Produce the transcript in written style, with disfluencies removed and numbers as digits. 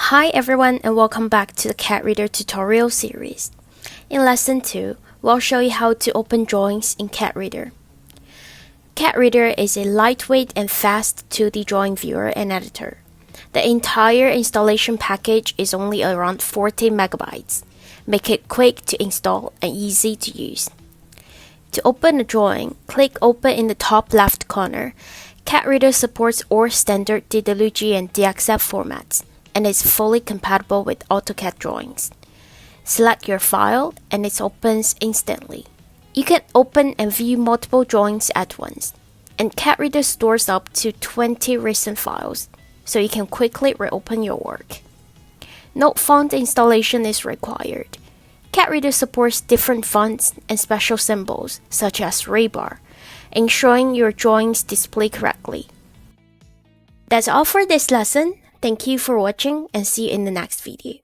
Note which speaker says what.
Speaker 1: Hi everyone and welcome back to the CADReader Tutorial Series. In Lesson 2, we'll show you how to open drawings in CADReader. CADReader is a lightweight and fast 2D drawing viewer and editor. The entire installation package is only around 40 megabytes. Make it quick to install and easy to use. To open a drawing, click Open in the top left corner. CADReader supports all standard DWG and DXF formats and is fully compatible with AutoCAD drawings. Select your file and it opens instantly. You can open and view multiple drawings at once, and CADReader stores up to 20 recent files, so you can quickly reopen your work. No font installation is required. CADReader supports different fonts and special symbols, such as rebar, ensuring your drawings display correctly. That's all for this lesson. Thank you for watching and see you in the next video.